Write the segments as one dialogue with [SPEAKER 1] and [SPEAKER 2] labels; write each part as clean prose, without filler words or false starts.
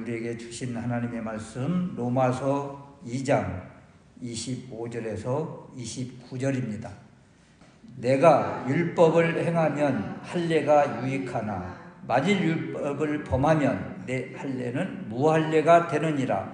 [SPEAKER 1] 우리에게 주신 하나님의 말씀 로마서 2장 25절에서 29절입니다. 내가 율법을 행하면 할례가 유익하나 만일 율법을 범하면 내 할례는 무할례가 되느니라.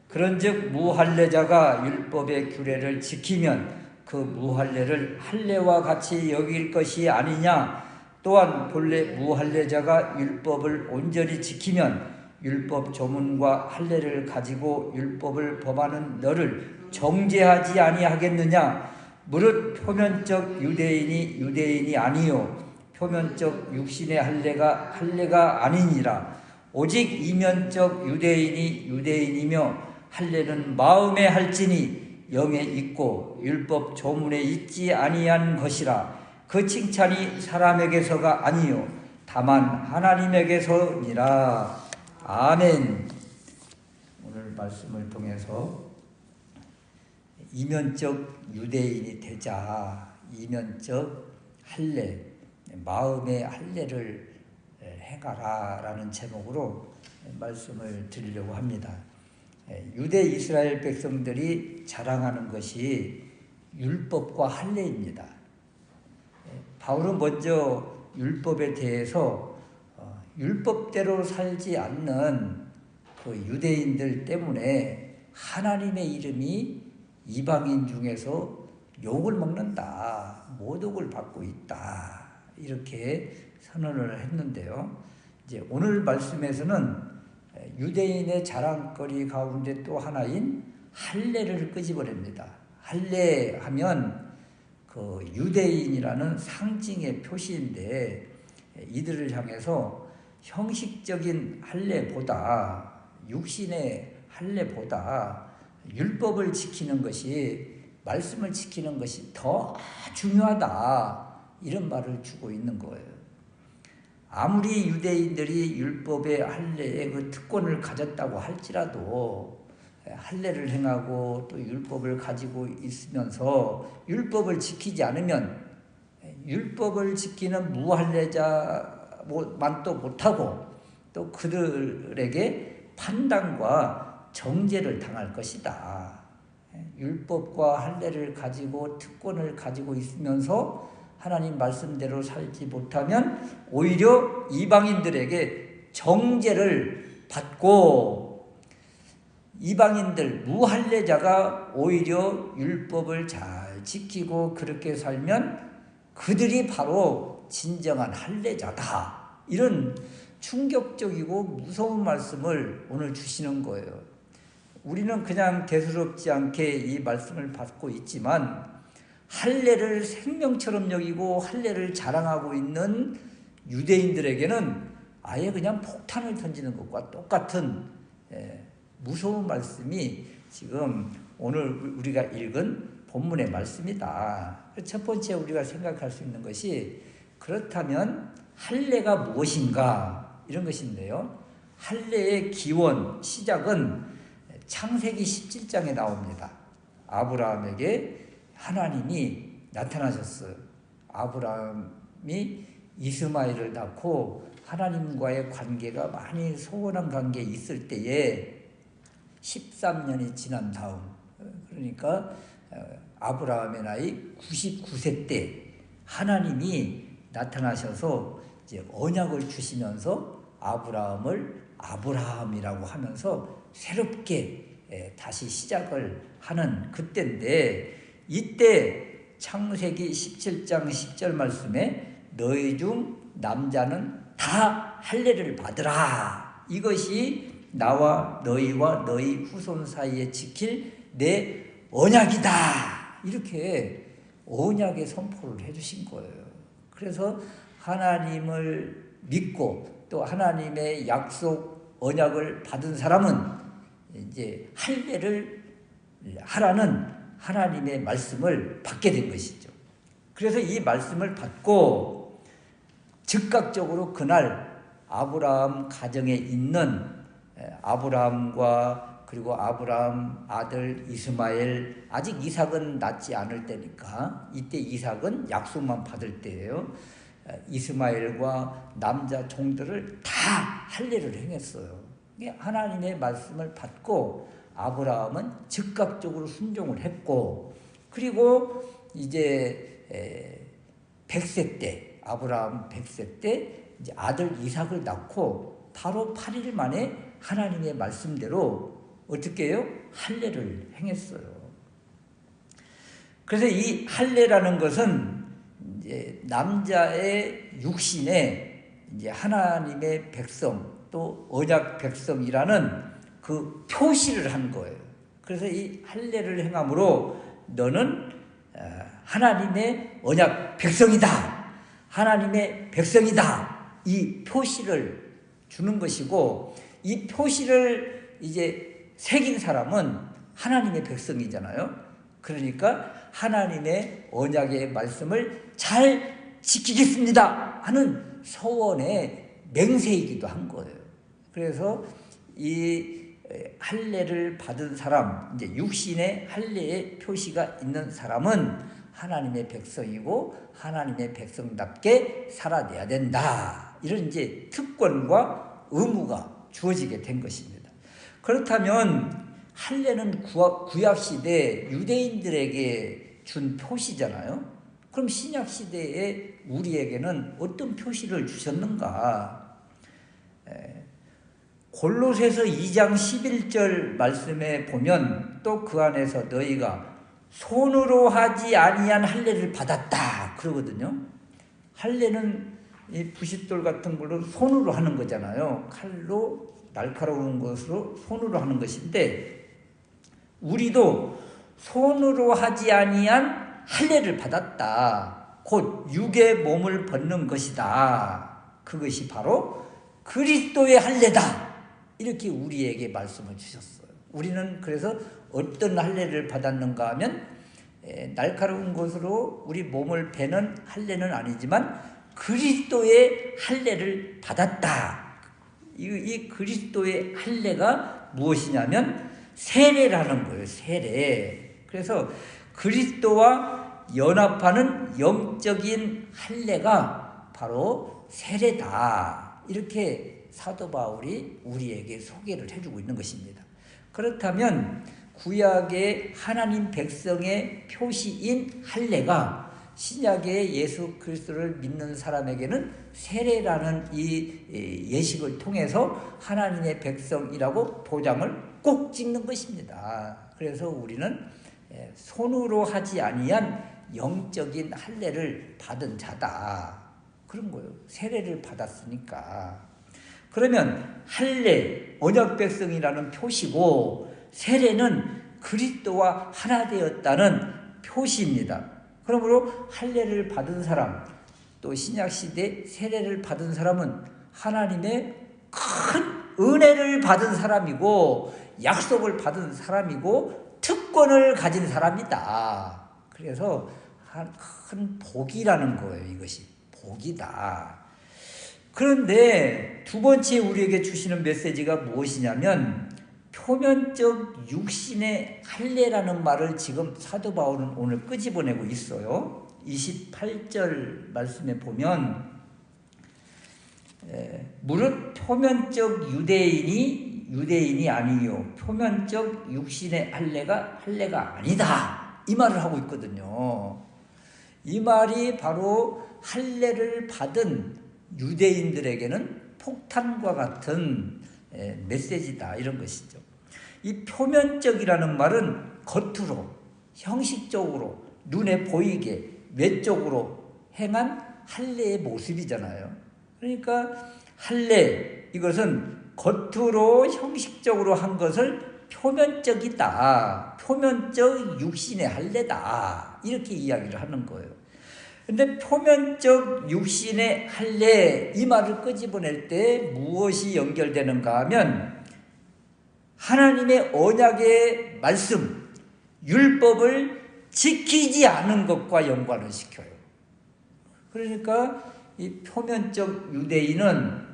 [SPEAKER 1] 그런즉 무할례자가 율법의 규례를 지키면 그 무할례를 할례와 같이 여길 것이 아니냐. 또한 본래 무할례자가 율법을 온전히 지키면 율법 조문과 할례를 가지고 율법을 범하는 너를 정죄하지 아니하겠느냐. 무릇 표면적 유대인이 유대인이 아니요 표면적 육신의 할례가 아니니라. 오직 이면적 유대인이 유대인이며 할례는 마음에 할지니 영에 있고 율법 조문에 있지 아니한 것이라. 그 칭찬이 사람에게서가 아니요 다만 하나님에게서니라. 아멘. 오늘 말씀을 통해서 이면적 유대인이 되자. 이면적 할례, 마음의 할례를 행하라 라는 제목으로 말씀을 드리려고 합니다. 유대 이스라엘 백성들이 자랑하는 것이 율법과 할례입니다. 바울은 먼저 율법에 대해서 율법대로 살지 않는 그 유대인들 때문에 하나님의 이름이 이방인 중에서 욕을 먹는다, 모독을 받고 있다, 이렇게 선언을 했는데요. 이제 오늘 말씀에서는 유대인의 자랑거리 가운데 또 하나인 할례를 끄집어냅니다. 할례하면 그 유대인이라는 상징의 표시인데 이들을 향해서 형식적인 할례보다 육신의 할례보다 율법을 지키는 것이 말씀을 지키는 것이 더 중요하다 이런 말을 주고 있는 거예요. 아무리 유대인들이 율법의 할례의 그 특권을 가졌다고 할지라도 할례를 행하고 또 율법을 가지고 있으면서 율법을 지키지 않으면 율법을 지키는 무할례자만 또 못하고 또 그들에게 판단과 정죄를 당할 것이다. 율법과 할례를 가지고 특권을 가지고 있으면서 하나님 말씀대로 살지 못하면 오히려 이방인들에게 정죄를 받고 이방인들 무할례자가 오히려 율법을 잘 지키고 그렇게 살면 그들이 바로 진정한 할례자다. 이런 충격적이고 무서운 말씀을 오늘 주시는 거예요. 우리는 그냥 대수롭지 않게 이 말씀을 받고 있지만 할례를 생명처럼 여기고 할례를 자랑하고 있는 유대인들에게는 아예 그냥 폭탄을 던지는 것과 똑같은 무서운 말씀이 지금 오늘 우리가 읽은 본문의 말씀이다. 첫 번째 우리가 생각할 수 있는 것이 그렇다면 할례가 무엇인가 이런 것인데요. 할례의 기원, 시작은 창세기 17장에 나옵니다. 아브라함에게 하나님이 나타나셨어요. 아브라함이 이스마엘을 낳고 하나님과의 관계가 많이 소원한 관계에 있을 때에 13년이 지난 다음, 그러니까 아브라함의 나이 99세 때 하나님이 나타나셔서 이제 언약을 주시면서 아브라함을 아브라함이라고 하면서 새롭게 다시 시작을 하는 그때인데, 이때 창세기 17장 10절 말씀에 너희 중 남자는 다 할례를 받으라. 이것이 나와 너희와 너희 후손 사이에 지킬 내 언약이다. 이렇게 언약의 선포를 해주신 거예요. 그래서 하나님을 믿고 또 하나님의 약속 언약을 받은 사람은 이제 할례를 하라는 하나님의 말씀을 받게 된 것이죠. 그래서 이 말씀을 받고 즉각적으로 그날 아브라함 가정에 있는 아브라함과 그리고 아브라함 아들 이스마엘, 아직 이삭은 낳지 않을 때니까 이때 이삭은 약속만 받을 때예요. 이스마엘과 남자 종들을 다 할례를 행했어요. 하나님의 말씀을 받고 아브라함은 즉각적으로 순종을 했고, 그리고 이제 100세 때, 아브라함 100세 때 이제 아들 이삭을 낳고 바로 8일 만에 하나님의 말씀대로 어떻게 해요? 할례를 행했어요. 그래서 이 할례라는 것은 이제 남자의 육신에 이제 하나님의 백성 또 언약 백성이라는 그 표시를 한 거예요. 그래서 이 할례를 행함으로 너는 하나님의 언약 백성이다, 하나님의 백성이다, 이 표시를 주는 것이고, 이 표시를 이제 새긴 사람은 하나님의 백성이잖아요. 그러니까 하나님의 언약의 말씀을 잘 지키겠습니다 하는 서원의 맹세이기도 한 거예요. 그래서 이 할례를 받은 사람, 이제 육신의 할례의 표시가 있는 사람은 하나님의 백성이고 하나님의 백성답게 살아내야 된다, 이런 이제 특권과 의무가 주어지게 된 것입니다. 그렇다면 할례는 구약 시대 유대인들에게 준 표시잖아요. 그럼 신약 시대에 우리에게는 어떤 표시를 주셨는가? 골로새서 2장 11절 말씀에 보면 또 그 안에서 너희가 손으로 하지 아니한 할례를 받았다 그러거든요. 할례는 이 부싯돌 같은 걸로 손으로 하는 거잖아요. 칼로 날카로운 것으로 손으로 하는 것인데, 우리도 손으로 하지 아니한 할례를 받았다. 곧 육의 몸을 벗는 것이다. 그것이 바로 그리스도의 할례다. 이렇게 우리에게 말씀을 주셨어요. 우리는 그래서 어떤 할례를 받았는가 하면 날카로운 것으로 우리 몸을 베는 할례는 아니지만 그리스도의 할례를 받았다. 이 그리스도의 할례가 무엇이냐면 세례라는 거예요. 세례. 그래서 그리스도와 연합하는 영적인 할례가 바로 세례다. 이렇게 사도 바울이 우리에게 소개를 해주고 있는 것입니다. 그렇다면 구약의 하나님 백성의 표시인 할례가 신약의 예수 그리스도를 믿는 사람에게는 세례라는 이 예식을 통해서 하나님의 백성이라고 도장을 꼭 찍는 것입니다. 그래서 우리는 손으로 하지 아니한 영적인 할례를 받은 자다, 그런 거예요. 세례를 받았으니까. 그러면 할례, 언약 백성이라는 표시고, 세례는 그리스도와 하나 되었다는 표시입니다. 그러므로 할례를 받은 사람, 또 신약시대 세례를 받은 사람은 하나님의 큰 은혜를 받은 사람이고 약속을 받은 사람이고 특권을 가진 사람이다. 그래서 큰 복이라는 거예요. 이것이 복이다. 그런데 두 번째 우리에게 주시는 메시지가 무엇이냐면, 표면적 육신의 할례라는 말을 지금 사도 바울은 오늘 끄집어내고 있어요. 28절 말씀에 보면 무릇 표면적 유대인이 아니요 표면적 육신의 할례가 아니다, 이 말을 하고 있거든요. 이 말이 바로 할례를 받은 유대인들에게는 폭탄과 같은 메시지다, 이런 것이죠. 이 표면적이라는 말은 겉으로, 형식적으로, 눈에 보이게, 외적으로 행한 할례의 모습이잖아요. 그러니까 할례, 이것은 겉으로 형식적으로 한 것을 표면적이다, 표면적 육신의 할례다, 이렇게 이야기를 하는 거예요. 근데 표면적 육신의 할례, 이 말을 끄집어낼 때 무엇이 연결되는가 하면 하나님의 언약의 말씀, 율법을 지키지 않은 것과 연관을 시켜요. 그러니까 이 표면적 유대인은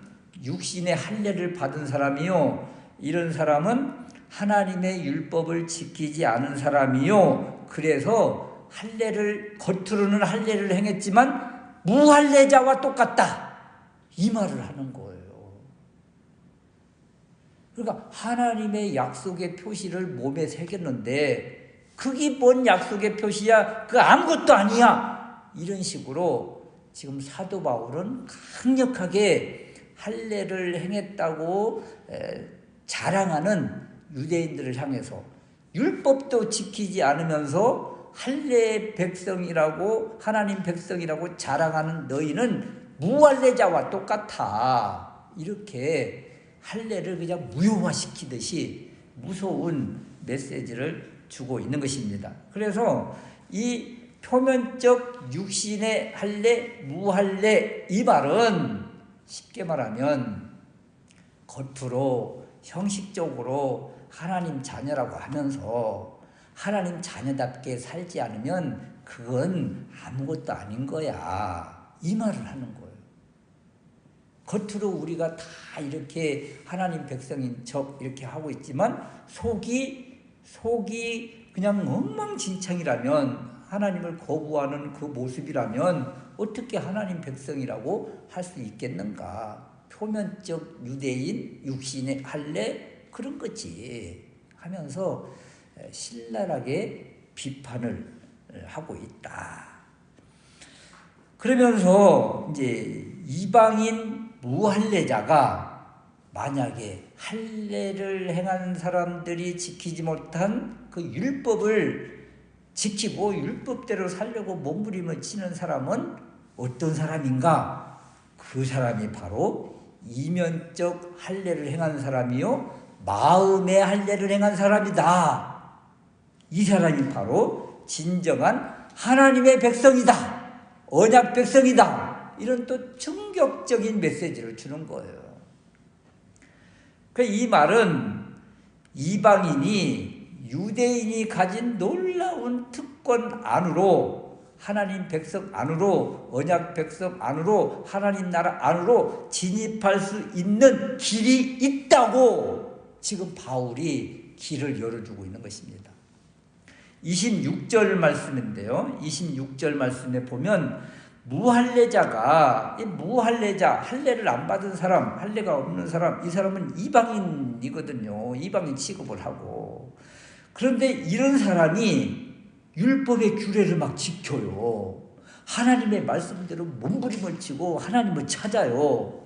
[SPEAKER 1] 육신의 할례를 받은 사람이요, 이런 사람은 하나님의 율법을 지키지 않은 사람이요, 그래서 할례를, 겉으로는 할례를 행했지만 무할례자와 똑같다, 이 말을 하는 거예요. 그러니까 하나님의 약속의 표시를 몸에 새겼는데 그게 뭔 약속의 표시야? 그 아무것도 아니야. 이런 식으로 지금 사도 바울은 강력하게 할례를 행했다고 자랑하는 유대인들을 향해서 율법도 지키지 않으면서 할례의 백성이라고 하나님 백성이라고 자랑하는 너희는 무할례자와 똑같아. 이렇게 할례를 그냥 무효화시키듯이 무서운 메시지를 주고 있는 것입니다. 그래서 이 표면적 육신의 할례, 무할례 이 말은 쉽게 말하면 겉으로 형식적으로 하나님 자녀라고 하면서 하나님 자녀답게 살지 않으면 그건 아무것도 아닌 거야. 이 말을 하는 거예요. 겉으로 우리가 다 이렇게 하나님 백성인 척 이렇게 하고 있지만 속이 그냥 엉망진창이라면 하나님을 거부하는 그 모습이라면 어떻게 하나님 백성이라고 할 수 있겠는가. 표면적 유대인 육신의 할례 그런 거지 하면서 신랄하게 비판을 하고 있다. 그러면서 이제 이방인 무할례자가 만약에 할례를 행한 사람들이 지키지 못한 그 율법을 지키고 율법대로 살려고 몸부림을 치는 사람은 어떤 사람인가? 그 사람이 바로 이면적 할례를 행한 사람이요 마음의 할례를 행한 사람이다. 이 사람이 바로 진정한 하나님의 백성이다. 언약 백성이다. 이런 또 충격적인 메시지를 주는 거예요. 이 말은 이방인이 유대인이 가진 놀라운 특권 안으로 하나님 백성 안으로 언약 백성 안으로 하나님 나라 안으로 진입할 수 있는 길이 있다고 지금 바울이 길을 열어주고 있는 것입니다. 26절 말씀인데요. 26절 말씀에 보면 무할례자가 무할례자 할례를 안 받은 사람 할례가 없는 사람 이 사람은 이방인이거든요. 이방인 취급을 하고 그런데 이런 사람이 율법의 규례를 막 지켜요. 하나님의 말씀대로 몸부림을 치고 하나님을 찾아요.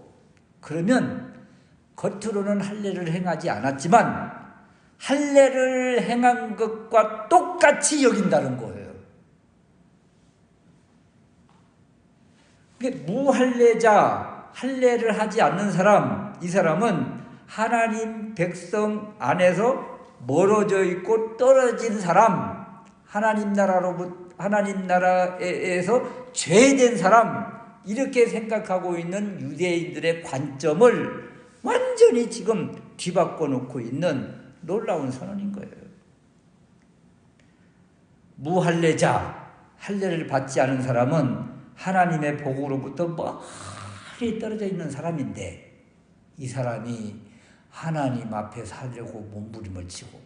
[SPEAKER 1] 그러면 겉으로는 할례를 행하지 않았지만 할례를 행한 것과 똑같이 여긴다는 거예요. 무할례자, 할례를 하지 않는 사람, 이 사람은 하나님 백성 안에서 멀어져 있고 떨어진 사람, 하나님 나라에서 죄된 사람, 이렇게 생각하고 있는 유대인들의 관점을 완전히 지금 뒤바꿔 놓고 있는 놀라운 선언인 거예요. 무할례자, 할례를 받지 않은 사람은 하나님의 복으로부터 멀리 떨어져 있는 사람인데 이 사람이 하나님 앞에 살려고 몸부림을 치고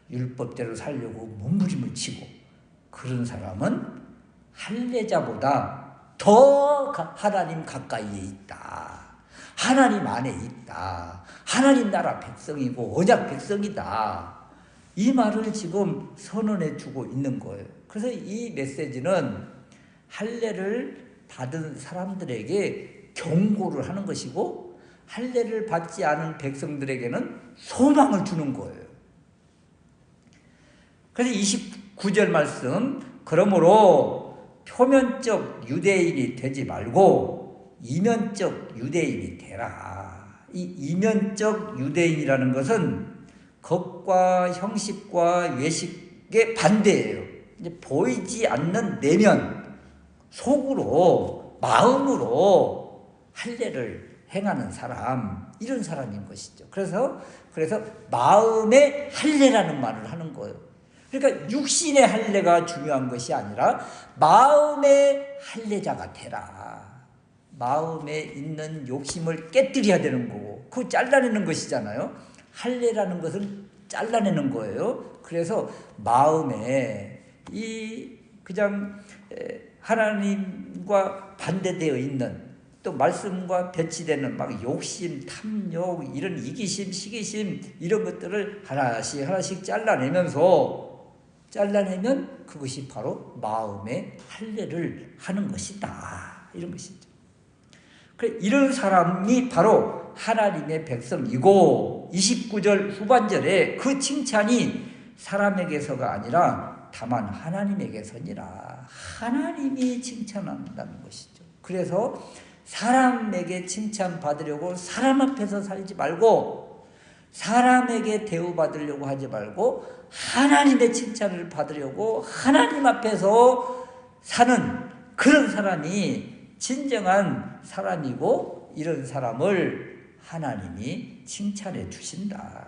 [SPEAKER 1] 율법대로 살려고 몸부림을 치고 그런 사람은 할례자보다 더 하나님 가까이에 있다. 하나님 안에 있다. 하나님 나라 백성이고 언약 백성이다. 이 말을 지금 선언해 주고 있는 거예요. 그래서 이 메시지는 할례를 받은 사람들에게 경고를 하는 것이고 할례를 받지 않은 백성들에게는 소망을 주는 거예요. 그래서 29절 말씀 그러므로 표면적 유대인이 되지 말고 이면적 유대인이 되라. 이 이면적 유대인이라는 것은 겉과 형식과 외식의 반대예요. 이제 보이지 않는 내면 속으로 마음으로 할례를 행하는 사람 이런 사람인 것이죠. 그래서 마음의 할례라는 말을 하는 거예요. 그러니까 육신의 할례가 중요한 것이 아니라 마음의 할례자가 되라. 마음에 있는 욕심을 깨뜨려야 되는 거고 그거 잘라내는 것이잖아요. 할례라는 것은 잘라내는 거예요. 그래서 마음에 이 그냥 하나님과 반대되어 있는 또 말씀과 배치되는 막 욕심, 탐욕, 이런 이기심, 시기심 이런 것들을 하나씩 하나씩 잘라내면 그것이 바로 마음의 할례를 하는 것이다. 이런 것이죠. 그래, 이런 사람이 바로 하나님의 백성이고 29절 후반절에 그 칭찬이 사람에게서가 아니라 다만 하나님에게서니라. 하나님이 칭찬한다는 것이죠. 그래서 사람에게 칭찬받으려고 사람 앞에서 살지 말고, 사람에게 대우받으려고 하지 말고 하나님의 칭찬을 받으려고 하나님 앞에서 사는 그런 사람이 진정한 사람이고, 이런 사람을 하나님이 칭찬해 주신다.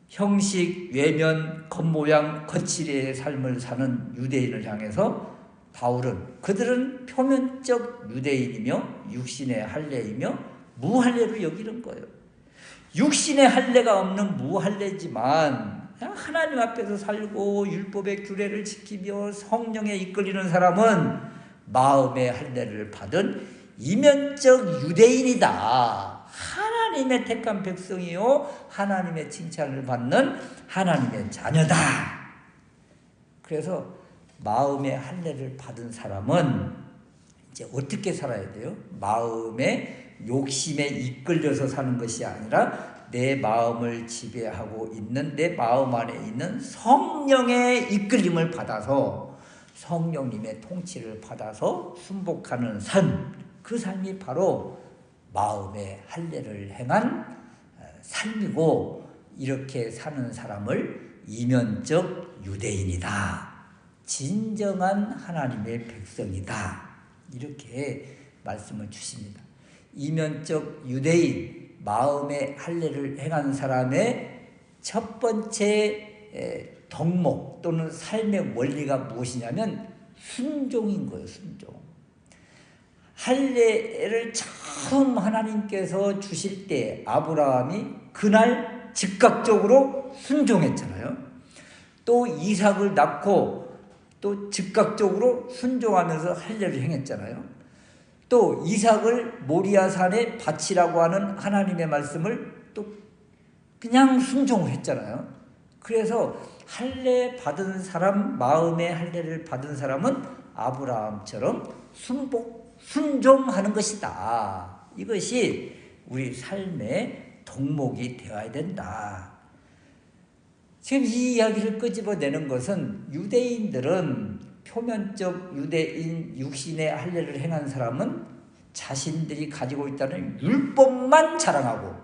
[SPEAKER 1] 형식, 외면, 겉모양, 겉칠의 삶을 사는 유대인을 향해서 바울은 그들은 표면적 유대인이며 육신의 할례이며 무할례로 여기는 거예요. 육신의 할례가 없는 무할례지만 하나님 앞에서 살고 율법의 규례를 지키며 성령에 이끌리는 사람은 마음의 할례를 받은 이면적 유대인이다. 하나님의 택한 백성이요 하나님의 칭찬을 받는 하나님의 자녀다. 그래서 마음의 할례를 받은 사람은 이제 어떻게 살아야 돼요? 마음의 욕심에 이끌려서 사는 것이 아니라 내 마음을 지배하고 있는, 내 마음 안에 있는 성령의 이끌림을 받아서, 성령님의 통치를 받아서 순복하는 삶, 그 삶이 바로 마음의 할례를 행한 삶이고, 이렇게 사는 사람을 이면적 유대인이다, 진정한 하나님의 백성이다, 이렇게 말씀을 주십니다. 이면적 유대인, 마음의 할례를 행한 사람의 첫 번째 덕목 또는 삶의 원리가 무엇이냐면 순종인 거예요. 순종. 할례를 처음 하나님께서 주실 때 아브라함이 그날 즉각적으로 순종했잖아요. 또 이삭을 낳고 또 즉각적으로 순종하면서 할례를 행했잖아요. 또 이삭을 모리아산에 바치라고 하는 하나님의 말씀을 또 그냥 순종을 했잖아요. 그래서 할례 받은 사람, 마음의 할례를 받은 사람은 아브라함처럼 순종하는 것이다. 이것이 우리 삶의 덕목이 되어야 된다. 지금 이 이야기를 끄집어내는 것은 유대인들은, 표면적 유대인 육신의 할례를 행한 사람은 자신들이 가지고 있다는 율법만 자랑하고,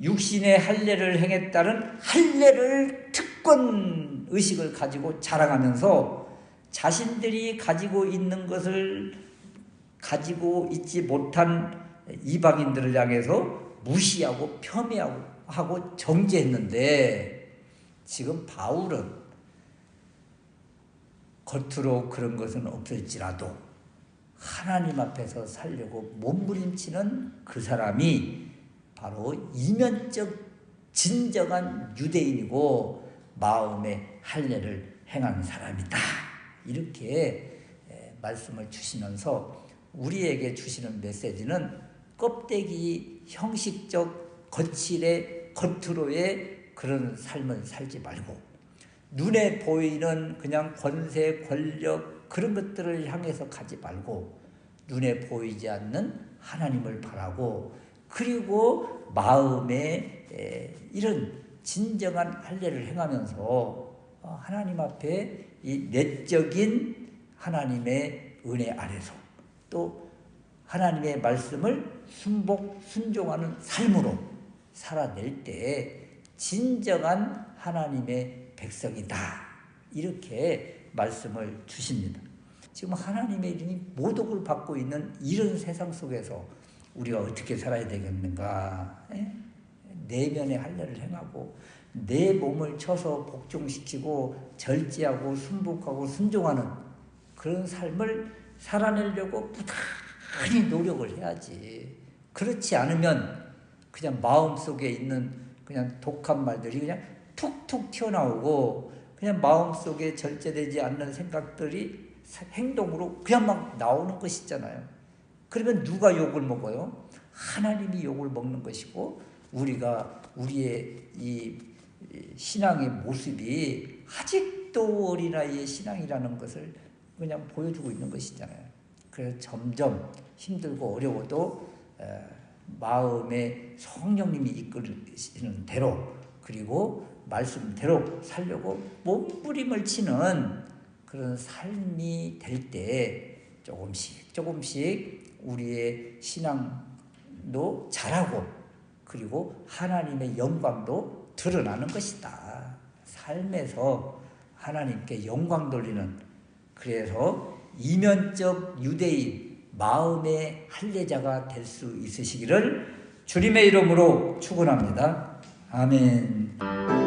[SPEAKER 1] 육신의 할례를 행했다는 할례를 특권 의식을 가지고 자랑하면서 자신들이 가지고 있는 것을 가지고 있지 못한 이방인들을 향해서 무시하고 폄훼하고 정죄했는데, 지금 바울은 겉으로 그런 것은 없을지라도 하나님 앞에서 살려고 몸부림치는 그 사람이 바로 이면적 진정한 유대인이고 마음의 할례를 행한 사람이다. 이렇게 말씀을 주시면서 우리에게 주시는 메시지는 껍데기 형식적 거칠의 겉으로의 그런 삶을 살지 말고, 눈에 보이는 그냥 권세, 권력 그런 것들을 향해서 가지 말고 눈에 보이지 않는 하나님을 바라고, 그리고 마음에 이런 진정한 할례를 행하면서 하나님 앞에 이 내적인 하나님의 은혜 아래서 또 하나님의 말씀을 순종하는 삶으로 살아낼 때 진정한 하나님의 백성이다, 이렇게 말씀을 주십니다. 지금 하나님의 이름이 모독을 받고 있는 이런 세상 속에서 우리가 어떻게 살아야 되겠는가? 내면의 할례를 행하고 내 몸을 쳐서 복종시키고 절제하고 순복하고 순종하는 그런 삶을 살아내려고 부단히 노력을 해야지. 그렇지 않으면 그냥 마음속에 있는 그냥 독한 말들이 그냥 툭툭 튀어나오고, 그냥 마음속에 절제되지 않는 생각들이 행동으로 그냥 막 나오는 것이잖아요. 그러면 누가 욕을 먹어요? 하나님이 욕을 먹는 것이고, 우리가 우리의 이 신앙의 모습이 아직도 어린아이의 신앙이라는 것을 그냥 보여주고 있는 것이잖아요. 그래서 점점 힘들고 어려워도 마음에 성령님이 이끌으시는 대로, 그리고 말씀대로 살려고 몸부림을 치는 그런 삶이 될 때 조금씩 우리의 신앙도 자라고, 그리고 하나님의 영광도 드러나는 것이다. 삶에서 하나님께 영광 돌리는, 그래서 이면적 유대인, 마음의 할례자가 될 수 있으시기를 주님의 이름으로 축원합니다. 아멘.